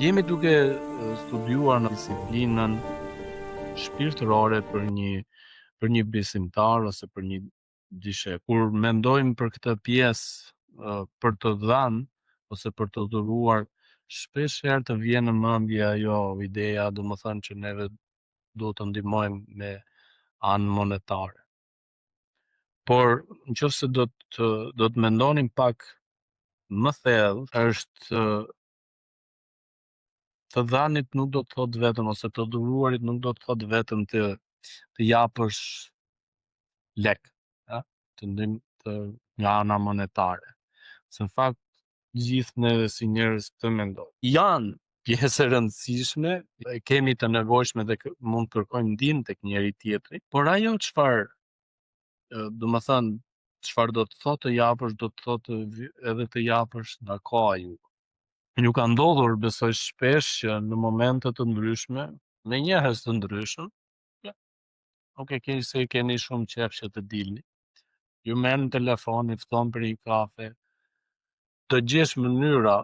Jemi duke studiuar në disiplinën shpirtërore për një besimtar ose për një dishe. Kur mendojmë për këtë pjesë për të dhënë ose për të dhuruar, shpesh herë të vjen në mendje ajo ideja, domethënë që neve duhet të ndihmojmë me anë monetare. Por nëse do të mendonim pak më thellë, është të dhanit nuk do të thotë vetëm, ose të dhuruarit nuk do të thotë vetëm të japësh lek, nga ana monetare. Se në fakt gjithë neve si njerëz këtë mendojmë. Janë pjesë e rëndësishme, kemi të nevojshme dhe mund të kërkojmë ndihmë tek njëri tjetri, por ajo çfarë çfarë do të thotë të japësh, do të thotë edhe të japësh nga koha juaj. Ju ka ndodhur, besoj shpesh, që në momente të ndryshme, me njerëz të ndryshëm, nuk e keni se keni shumë qef që të dilni, ju merr në telefon, i fton për një kafe, të gjesh mënyra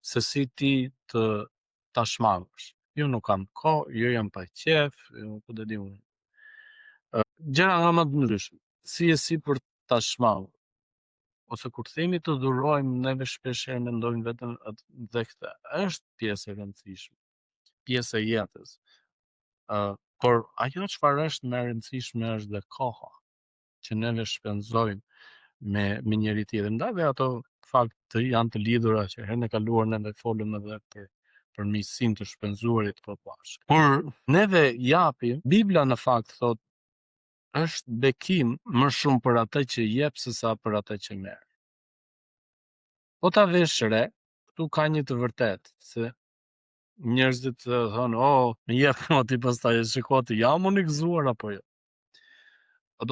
se si ti të ta shmangësh. Ju nuk kam kohë, ju jam pa qef, ku do di unë. Gjëra nga më të ndryshme, si për ta shmangur. Ose kur themi të dhurojmë, neve shpesh herë mendojmë vetëm dhe këtë. Është pjesë e rëndësishme, pjesë e jetës. Por ajo çfarë është më e rëndësishme është dhe koha që neve shpenzojmë me njëri tjetrin. Ndaj dhe ato fakt janë të lidhura që herën e kaluar neve folëm edhe për miqësinë të shpenzuarit për bashkë. Kur neve japim, Bibla në fakt thotë është bekim më shumë për atë që jep sesa për atë që merr. Po ta vesh re, këtu ka një të vërtetë, se njerëzit thonë, më jep mua ti pastaj shiko ti jam unë i gëzuar apo jo.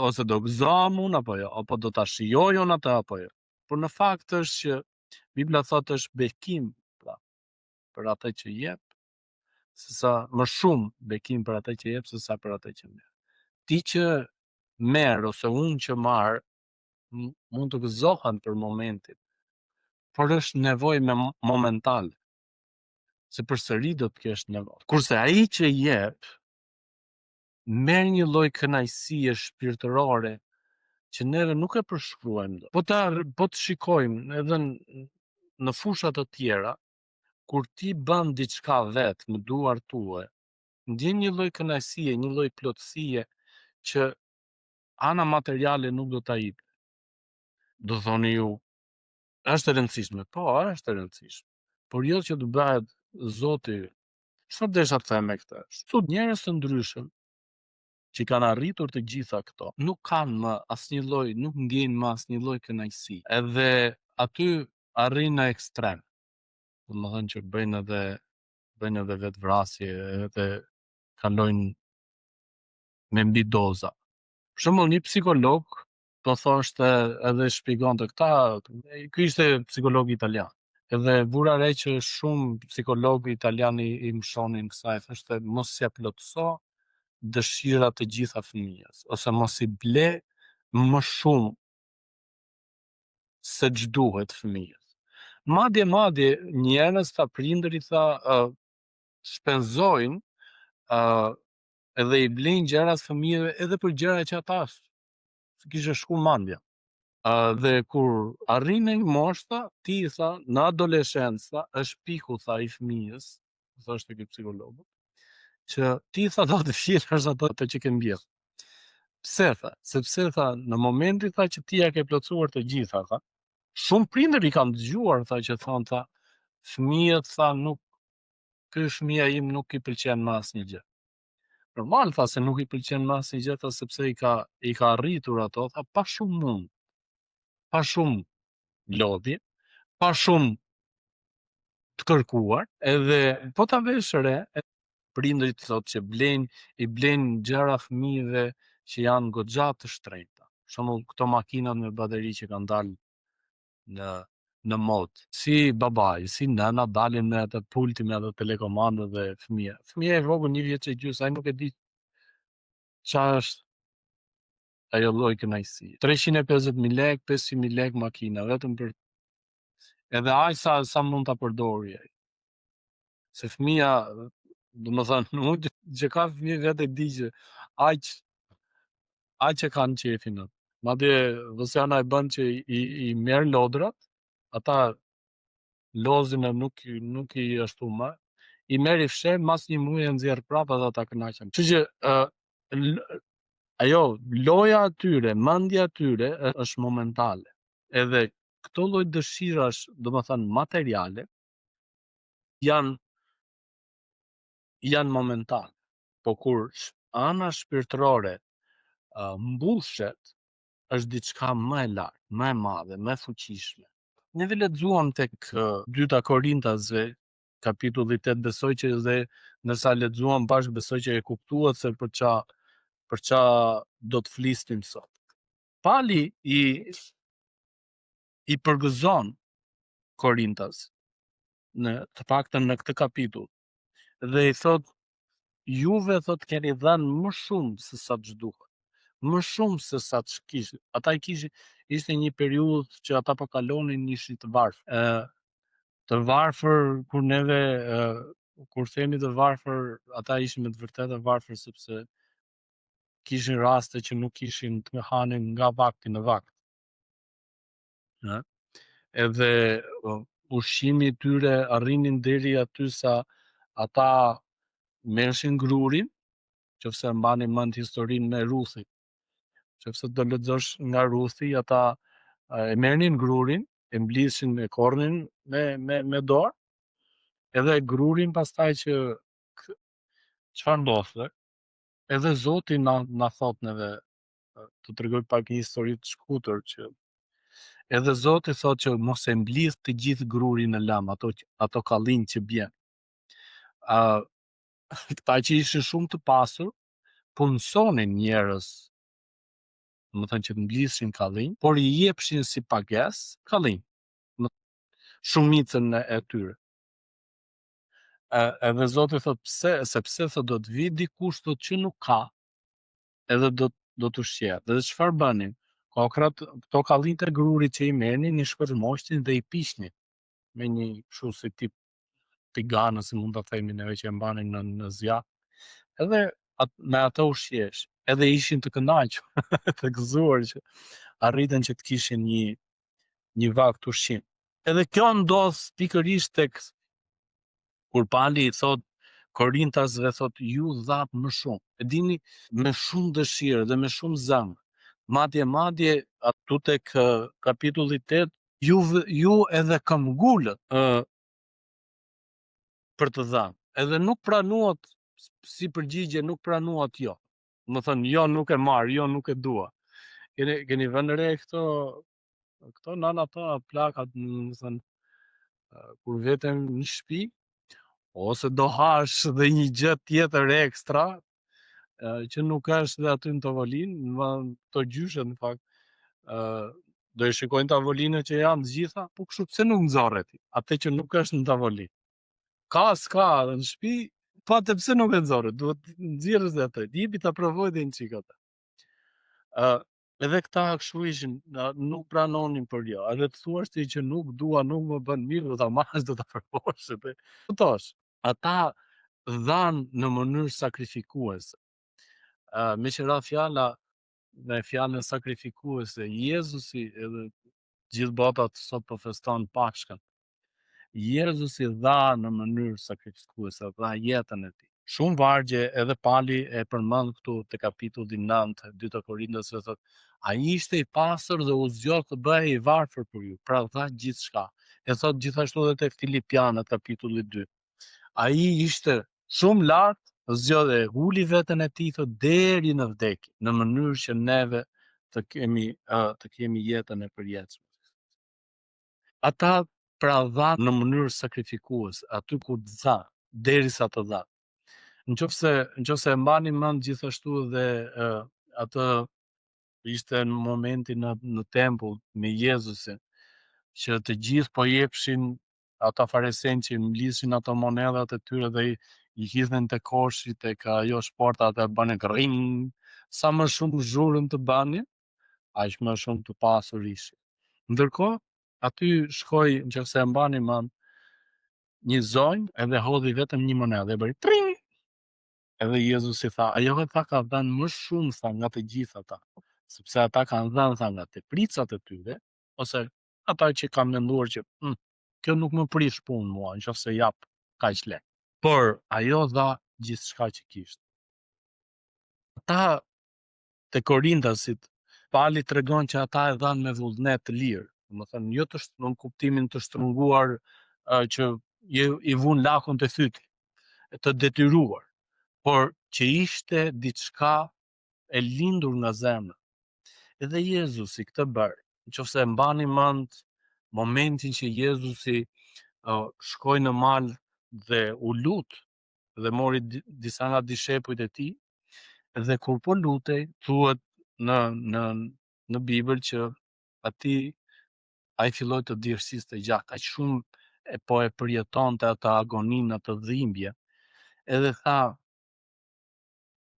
Ose do gëzohem unë apo jo, apo do ta shijoj unë atë apo jo. Por në fakt është që Bibla thotë është bekim për atë që jep, sesa më shumë bekim për atë që jep sesa për atë që merr. Ti që merr ose unë që marr, mund të gëzohem për momentin, por është nevojë momentale, se përsëri do të kesh nevojë. Kurse ai që jep merr një lloj kënaqësie shpirtërore që neve nuk e përshkruajmë. Po të shikojmë edhe në fusha të tjera, kur ti bën diçka vetë me duart tuaja, ndjen një lloj kënaqësie, një lloj plotësie që ana materiale nuk do ta jep. Do thoni ju, është e rëndësishme. Po, është e rëndësishme. Por jo që të bëhet Zoti. Çfarë desha të them me këtë? Sot njerëz të ndryshëm që kanë arritur të gjitha këto, nuk kanë më asnjë lloj, nuk ndjejnë më asnjë lloj kënaqësi. Edhe aty arrin në ekstrem. Domethënë që bëjnë edhe vetvrasje, edhe kalojnë me mbi doza. Për shembull, një psikolog po thoshte edhe shpjegonte ky ishte psikolog italian. Edhe vura re që shumë psikologë italianë i mshonin kësaj, thoshte mos ja plotëso dëshirat të gjitha fëmijës, ose mos i ble më shumë se ç'duhet fëmijës. Madje njerëz tha prindërit shpenzojnë edhe i blejnë gjërat fëmijëve edhe për gjëra që ata kishte shku mendja. Dhe kur arrin në moshë, ti tha, në adoleshencë, është piku tha i fëmijës, thoshte ky psikologu, që ti tha do të fshirësh ato që ke mbjell. Pse tha? Sepse tha në momentin tha që ti ja ke plotësuar të gjitha, tha. Shumë prindër i kanë dëgjuar tha që thonë tha, fëmijët tha ky fëmia im nuk i pëlqen më asnjë gjë. Normal tha se nuk i pëlqen më asnjë gjë, tha sepse i ka arritur ato, tha pa shumë mund, pa shumë lodhje, pa shumë të kërkuar, edhe po ta vesh re, prindërit thotë që i blejnë gjëra fëmijëve që janë goxha të shtrenjta. Për shembull, këto makinat me bateri që kanë dalë në mod. Si babai, si nëna dalin me atë pulti me atë telekomandë dhe fëmia. Fëmia e vogël 1 vjeç e gjys, ai nuk e di çfarë është ajo lloj kënaqësie. 350.000 lekë, 500.000 lekë makina, vetëm për edhe ai sa mund ta përdori ai. se fëmia, domethënë unë që ka fëmijë vetë e di që aq e kanë qefin atë. Madje Vosiana e bën që i merr lodrat, ata lozin e nuk i ashtu më, i merr i fshe, mas një muaji e nxjerr prapë dhe ata kënaqen. Kështu që ajo loja atyre, mendja atyre është momentale. Edhe këto lloj dëshirash, domethënë materiale, janë momentale. Po kur ana shpirtërore mbushet, është diçka më e lartë, më e madhe, më e fuqishme. Neve lexuam tek 2 Korintasve, kapitulli 8, besoj që dhe ndërsa lexuam bashkë, besoj që e kuptuat se për ça do të flisnim sot. Pali i përgëzon Korintas, të paktën në këtë kapitull, dhe i thot, juve thot keni dhënë më shumë se sa ç'duhet, më shumë se sa ç'kishin. Ata ishte një periudhë që ata po kalonin, ishin të varfër. Të varfër kur neve kur themi të varfër, ata ishin me të vërtetë të varfër sepse kishin raste që nuk kishin të hanin nga vakti në vakt. Edhe ushqimi i tyre arrinin deri aty sa ata merrshin grurin, nëse mbani mend historinë me Ruthi. Nëse do lexosh nga Ruthi, ata e merrnin grurin, e mblishin me korrin me dorë, edhe grurin pastaj që çfarë ndodhte? Edhe Zoti na thot neve, të tregoj pak një histori të shkurtër, që edhe Zoti thot që mos e mblidh të gjithë grurin në lam, ato kallin që bjen. Këta që ishin shumë të pasur, punësonin njerëz, domethënë që të mblishin kallin, por i jepshin si pagesë kallin, shumicën e tyre. Edhe Zoti thot pse? Sepse thot do të vi dikush thot që nuk ka, edhe do të ushqet. Dhe çfarë bënin? Kokrat, këto kallinjt e grurit që i merrnin, i shpërmoshtin dhe i piqnin me një kështu si tip tigane, si mund ta themi neve, që e mbanin në zjarr. Edhe me ato ushqesh. Edhe ishin të kënaqur, të gëzuar që arritën që të kishin një vakt ushqim. Edhe kjo ndodh pikërisht tek kur Pali i thot Korintasve, thot ju dhat më shumë. E dini, me shumë dëshirë dhe me shumë zëng. Madje atu tek kapitulli 8, ju edhe këmbgulët për të dhënë. Edhe nuk pranuat si përgjigje, nuk pranuat jo. Më thënë, jo nuk e marr, jo nuk e dua. Keni vënë re këto nana tona plakat, më thënë, kur veten në shtëpi, ose do hash dhe një gjë tjetër ekstra, që nuk është dhe aty në tavolinë, to gjyshet në fakt, do e shikojnë tavolinën që janë të gjitha, po kështu pse nuk nxorret atë që nuk është në tavolinë? S'ka në shtëpi, po atë pse nuk e nxorret? Duhet nxjerrësh dhe atë, jepi ta provoj dhe një çik atë. Edhe këta kështu ishin, nuk pranonin për jo. Edhe të thuash ti që nuk dua, nuk më bën mirë, do ta marrësh, do ta provosh atë. Kuptosh? Ata dhanë në mënyrë sakrifikuese. Me që ra fjala me fjalën sakrifikuese, Jezusi, edhe gjithë bota sot po feston Pashkën. Jezusi dha në mënyrë sakrifikuese, dha jetën e tij. Shumë vargje edhe Pali e përmend këtu te kapitulli 9, 2 Korintasve, thotë, ai ishte i pastër dhe u zgjodh të bëhej i varfër për ju, pra dha gjithçka. E thot gjithashtu edhe te Filipianët kapitulli 2. Ai ishte shumë lart, zgjodhe, uli veten e tij thot deri në vdekje, në mënyrë që neve të kemi jetën e përjetshme. Ata pra dha në mënyrë sakrifikuese, aty ku dha, derisa të dha. Nëse e mbani mend gjithashtu dhe atë ishte në momentin në tempull me Jezusin, që të gjithë po jepshin ata farisenë që mblishin ato monedhat e tyre dhe i hidhen te koshi, tek ajo shporta, atë bënin rring, sa më shumë zhurmë të banin, aq më shumë të pasur ishin. Ndërkohë, aty shkoi, nëse e mbani mend, një zonjë edhe hodhi vetëm një monedhë, e bëri tring. Edhe Jezusi tha, ajo tha ka dhënë më shumë tha nga të gjithë ata, sepse ata kanë dhënë tha nga tepricat e tyre, ose ata që kanë menduar që kjo nuk më prish punë mua, nëse jap kaq lek. Por ajo dha gjithçka që kishte. Ata te Korintasit, Pali tregon që ata e dhanë me vullnet të lirë, domethënë jo në kuptimin të shtrënguar që i vun lakun te fyti, të detyruar, por që ishte diçka e lindur nga zemra. Edhe Jezusi këtë bërë, nëse e mbani mend momentin që Jezusi shkoi në mal dhe u lut dhe mori disa nga dishepujt e tij, dhe kur po lutej, thuhet në Bibël që ai filloi të djersiste gjatë, aq shumë e përjetonte atë agoninë, atë dhimbje, edhe tha,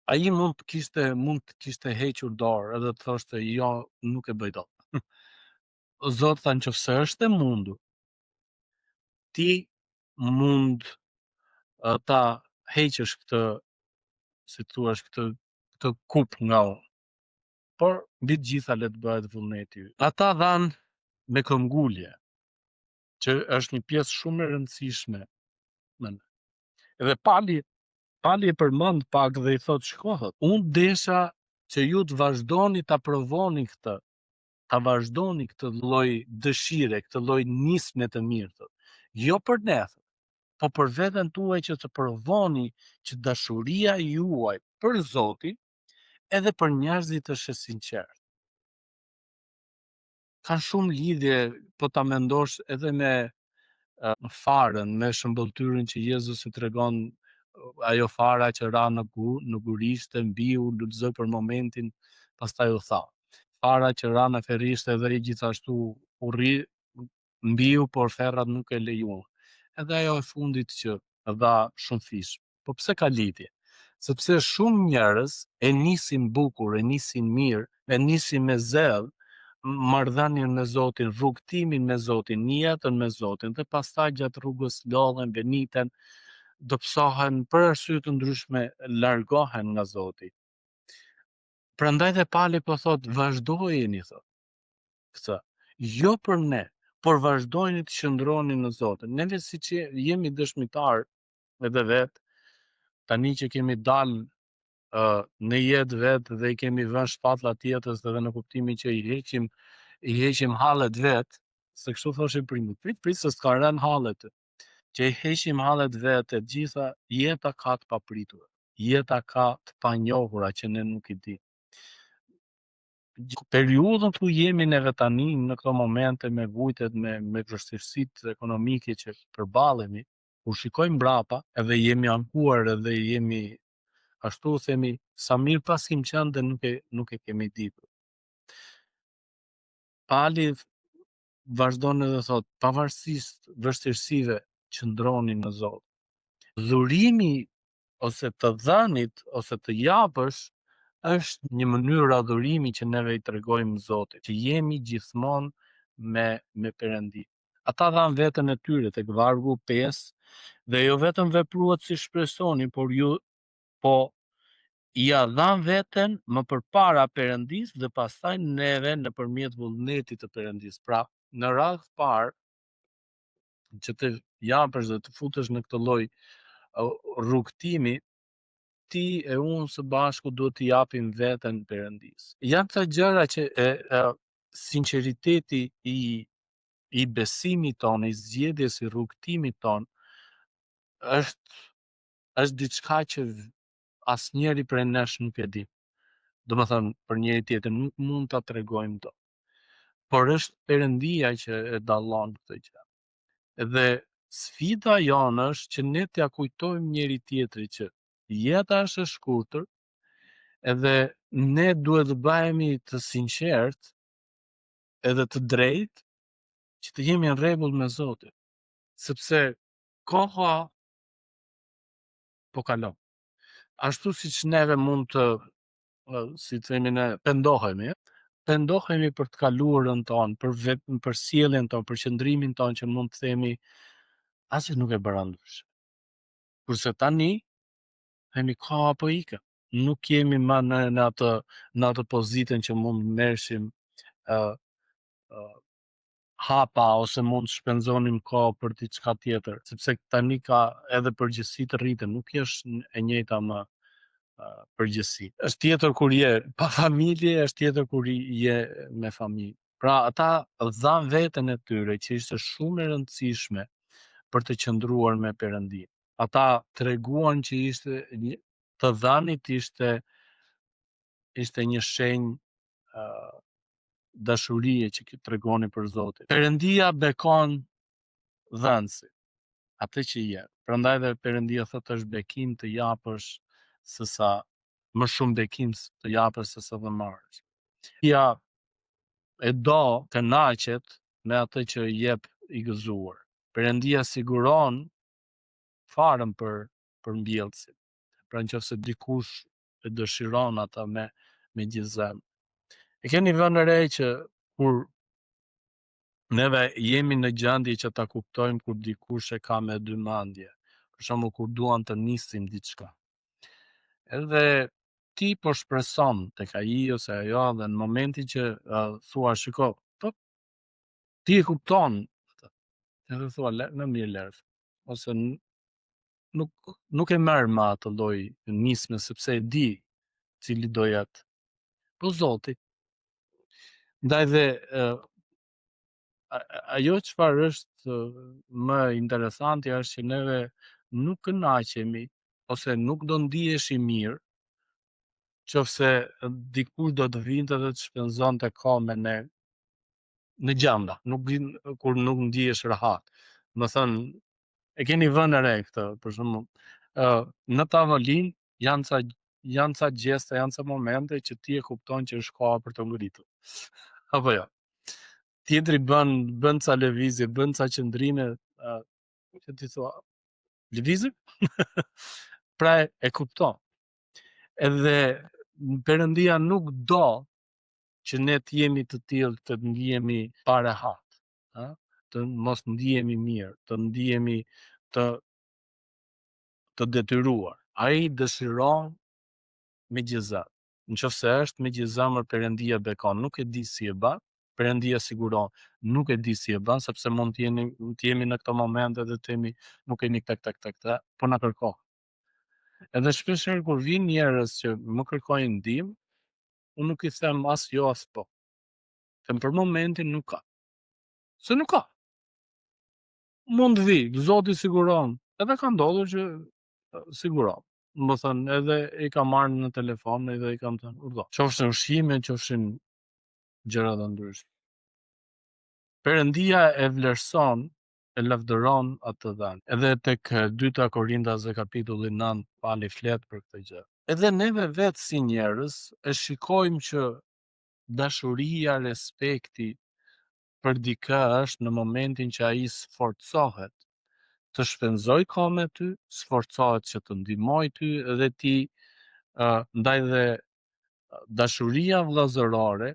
ai mund të kishte hequr dorë edhe të thoshte jo, nuk e bëj dot. O Zot, tha, nëse është e mundur, ti mund ta heqësh këtë, si thua, këtë kup nga unë. Por mbi të gjitha le të bëhet vullneti yt. Ata dhanë me këmbgulje, që është një pjesë shumë e rëndësishme. Edhe Pali e përmend pak dhe i thot, shkohet, unë desha që ju të vazhdoni ta provoni këtë, ta vazhdoni këtë lloj dëshire, këtë lloj nisme të mirë, jo për ne, po për veten tuaj, që të provoni që dashuria juaj për Zotin edhe për njerëzit është e sinqertë. Ka shumë lidhje, po ta mendosh edhe me farën, me shëmbëltyrën që Jezusi tregon, ajo fara që ra në gurishte, mbiu, lulëzoi për momentin, pastaj u tha. Fara që ra në ferishte dhe gjithashtu u rri, mbiu, por ferrat nuk e lejuan. Edhe ajo e fundit që dha shumë fish. Po pse ka lidhje? Sepse shumë njerëz e nisin bukur, e nisin mirë, e nisin me zell marrëdhënien me Zotin, rrugtimin me Zotin, jetën me Zotin, dhe pastaj gjatë rrugës lodhen, beniten, dobësohen, për arsye të ndryshme largohen nga Zoti. Prandaj dhe Pali po thot, vazhdojeni, thot, këtë, jo për ne, por vazhdojeni të qëndroni në Zotin. Neve siç jemi dëshmitar edhe vet, tani që kemi dalë në jetë vetë dhe i kemi vënë shpatullat jetës, edhe në kuptimin që i heqim hallet vetë, se kështu thoshin prindit, prit se s'ka rënë hallet, që i heqim hallet vetë, të gjitha jeta ka të papritura, jeta ka të panjohura që ne nuk i di. Periudhën ku jemi neve tani në këto momente me vujtet, me vështirësitë ekonomike që përballemi, kur shikojmë mbrapa edhe jemi ankuar edhe jemi ashtu, themi, sa mirë pas kim qenë dhe nuk e kemi ditur. Pali vazhdon edhe thot, pavarësisht vështirësive, qëndroni në Zot. Dhurimi ose të dhënit ose të japësh është një mënyrë adhurimi që neve i tregojmë Zotit, që jemi gjithmonë me Perëndin. Ata dhanë veten e tyre tek vargu 5 dhe jo vetëm vepruat si shpresoni, por ja dhanë veten më përpara Perëndisë dhe pastaj neve nëpërmjet vullnetit të Perëndisë. Pra, në radhë parë që të japësh dhe të futesh në këtë lloj rrugtimi, ti e unë së bashku duhet të japim veten Perëndisë. Janë të gjëra që sinqeriteti i besimit ton, i zgjedhjes, i rrugtimit ton është diçka që asnjëri prej nesh nuk e di. Domethënë, për njëri tjetër nuk mund ta tregojmë dot. Por është Perëndia që e dallon këtë gjë. Dhe sfida jonë është që ne t'ia kujtojmë njëri tjetrit që jeta është e shkurtër, edhe ne duhet të bëhemi të sinqert edhe të drejt, që të jemi në rregull me Zotin, sepse koha po kalon. Ashtu siç neve mund të, si themi ne, pendohemi për të kaluarën tonë, për sjelljen tonë, për qëndrimin tonë, që mund të themi asgjë nuk e bëra ndryshe. Kurse tani themi ka apo ikë. Nuk jemi më në atë pozitën që mund merrshim hapa ose mund të shpenzonim kohë për diçka tjetër, sepse tani ka edhe përgjegjësi të rritën, nuk është e njëjta më përgjegjësi. Është tjetër kur je pa familje, është tjetër kur je me familje. Pra ata dhan veten e tyre që ishte shumë e rëndësishme për të qëndruar me Perëndin. Ata treguan që të dhanit ishte një shenjë dashurie që tregoni për Zotin. Perëndia bekon dhënësit, atë që je. Prandaj dhe Perëndia thotë është bekim të japësh sesa më shumë bekim të japësh sesa të marrësh. Perëndia e do kënaqet me atë që jep i gëzuar. Perëndia siguron farën për mbjellësit. Pra nëse dikush e dëshiron ata me gjithë zemrën. E keni vënë re që kur neve jemi në gjendje që ta kuptojmë kur dikush e ka me dymandje. Për shembull kur duan të nisim diçka. Edhe ti po shpreson tek ai ose ajo dhe në momentin që thua shiko, po ti e kupton, edhe thua në mirë lër. Ose nuk e merr me atë lloj nisme sepse e di cili do jetë. Po Zoti. Ndaj dhe ajo çfarë është më interesante është që neve nuk kënaqemi ose nuk do ndiheshim mirë qofse dikush do të vinte dhe të shpenzonte kohë me ne në gjanda, kur nuk ndihesh rahat. Do thënë, e keni vënë re këtë, për shembull, në tavolinë janë ca gjeste, janë ca momente që ti e kupton që është koha për të ngritur. Apo jo? Tjetri bën ca lëvizje, bën ca qëndrime, që ti thua, lëvizim? Pra e kupton. Edhe Perëndia nuk do që ne të jemi të tillë të ndihemi pa rehat, të mos ndihemi mirë, të ndihemi të detyruar. Ai dëshiron me gjithë zemër. Nëse është me gjithë zemër, Perëndia bekon, nuk e di si e bën. Perëndia siguron, nuk e di si e bën sepse mund të jemi në këto momente dhe të themi nuk kemi këtë, po na kërkon. Edhe shpeshherë kur vijnë njerëz që më kërkojnë ndihmë, unë nuk i them as jo as po. Them për momentin nuk ka. Se nuk ka. Mund të vi, Zoti siguron. Edhe ka ndodhur që siguron. Më thënë, edhe i kam marrë në telefon, edhe i kam thënë, urdo. Qofshin ushqime, qofshin gjëra të ndryshme. Perëndia e vlerëson, e lavdëron atë dhënë. Edhe tek 2 Korintase kapitulli 9 pali flet për këtë gjë. Edhe neve vetë si njerëz e shikojmë që dashuria, respekti për dikë është në momentin që ai sforcohet të shpenzoj kohë me ty, sforcohet që të ndihmoj ty dhe ti ndaj dhe dashuria vëllazërore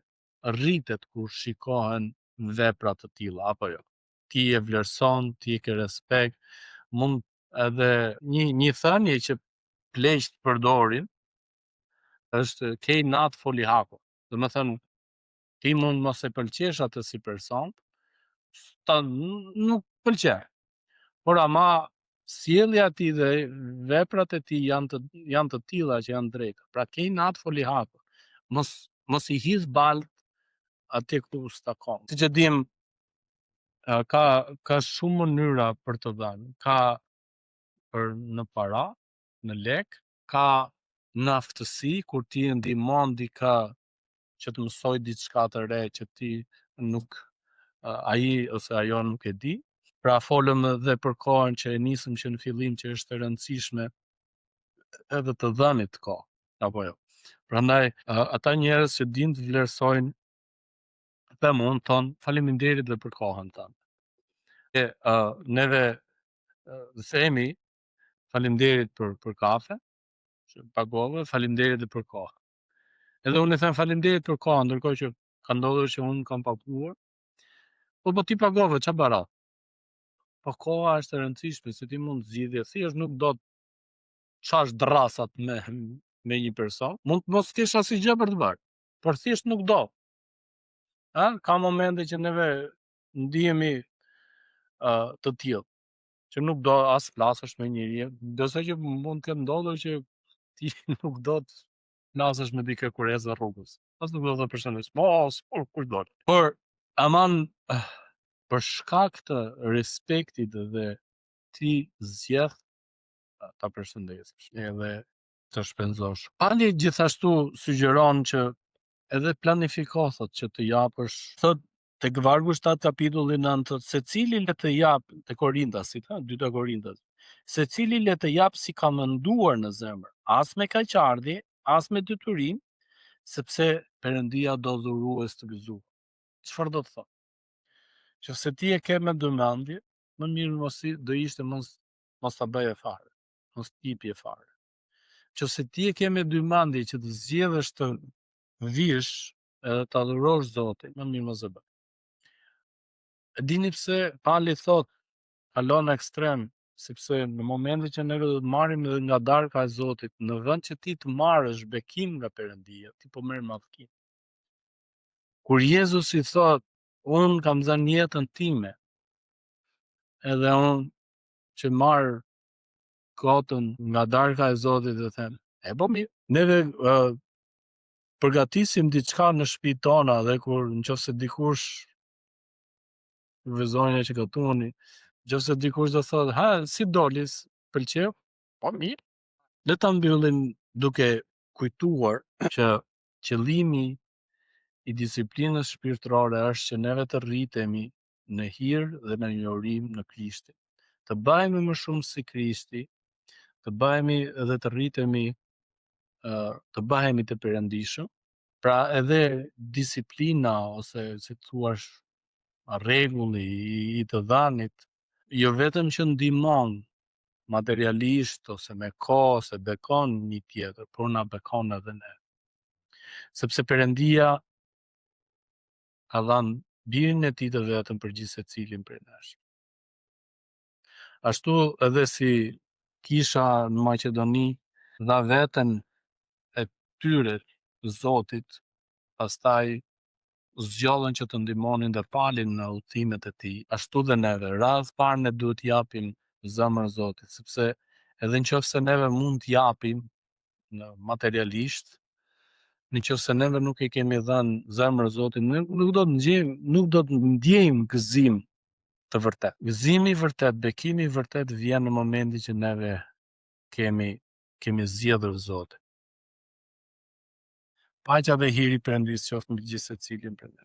rritet kur shikohen vepra të tilla apo jo. Ti e vlerëson, ti e ke respekt, mund edhe një thënie që pleqt përdorin është kej natë foli hako. Do të thënë ti mund mos e pëlqesh atë si person, nuk pëlqen. Por ama sjellja e tij dhe veprat e tij janë të tilla që janë drejta. Pra kej natë foli hako. Mos i hidh balt atje ku s'takon. Siç e dim, ka shumë mënyra për të dhënë. Ka për në para, në lek, ka në aftësi kur ti e ndihmon dikë që të mësoj diçka të re që ti nuk ai ose ajo nuk e di. Pra folëm edhe për kohën që e nisëm që në fillim që është e rëndësishme edhe të dhënit kohë, apo jo. Prandaj ata njerëz që dinë të vlerësojnë them unë thon faleminderit dhe për kohën tënde. Neve themi faleminderit për kafe, që pagove, faleminderit dhe për kohë. Edhe unë i them faleminderit për kohën, ndërkohë që ka ndodhur që unë kam paguar. Po ti pagove, ç'a bara? Po koha është e rëndësishme, se ti mund zgjidhje, thjesht nuk do të qash drasat me një person, mund të mos kesh asgjë për të bërë, por thjesht nuk do. Ka momente që neve ndihemi të tillë, që nuk do as flasësh me njëri, ndërsa që mund të ketë ndodhur që ti nuk do të flasësh me dikë kurrez rrugës. As nuk do të përshëndesh, mos, kush do. Por aman për shkak të respektit dhe ti zgjedh ta përshëndesësh edhe të shpenzosh. Pali gjithashtu sugjeron që edhe planifiko, thot, që të japësh, thot, tek vargu 7 kapitulli 9, thot, secili le të jap, te Korintasit, 2 Korintas, secili le të jap si ka menduar në zemër, as me kaqardhje, as me detyrim, sepse Perëndia do dhurues të gëzuar. Çfarë do të thotë? Që se ti e ke me dëmendje, më mirë do ishte mos ta bëje fare, mos t'jipje fare. Që se ti e ke me dëmendje që të zgjedhësh të vish edhe ta adhurosh Zotin, më mirë mos e bë. E dini pse Pali thot kalon ekstrem, sepse në momentin që ne do të marrim edhe nga darka e Zotit, në vend që ti të marrësh bekim nga Perëndia, ti po merr madhkim. Kur Jezusi thot, unë kam dhënë jetën time, edhe unë që marr kotën nga darka e Zotit dhe them, e po mirë, neve përgatisim diçka në shtëpitë tona, dhe kur nëse dikush vëzonja që gatuni, nëse dikush do thotë, ha, si dolis, pëlqeu? Po mirë. Le ta mbyllim duke kujtuar që qëllimi i disiplinës shpirtërore është që neve të rritemi në hir dhe në njohrim në Krishtin. Të bëhemi më shumë si Krishti, të bëhemi edhe të rritemi, të bëhemi të perëndishëm. Pra edhe disiplina, ose si thua rregulli i të dhanit, jo vetëm që ndihmon materialisht ose me kohë ose bekon një tjetër, por na bekon edhe ne. Sepse Perëndia ka dhënë birin e tij të vetëm për gjithë secilin prej nesh. Ashtu edhe si kisha në Maqedoni dha veten e tyre Zotit, pastaj zgjodhen që të ndihmonin dhe Palin në udhëtimet e tij, ashtu dhe neve, radh parë ne duhet japim zemrën Zotit, sepse edhe nëse neve mund t'japim në materialisht, nëse neve nuk i kemi dhënë zemrën Zotit, nuk do të ndjejmë gëzim të vërtet. Gëzimi i vërtet, bekimi i vërtet vjen në momentin që neve kemi zgjedhur Zotin. Paqja dhe hiri i Perëndisë qoftë mbi gjithë secilin prej nesh.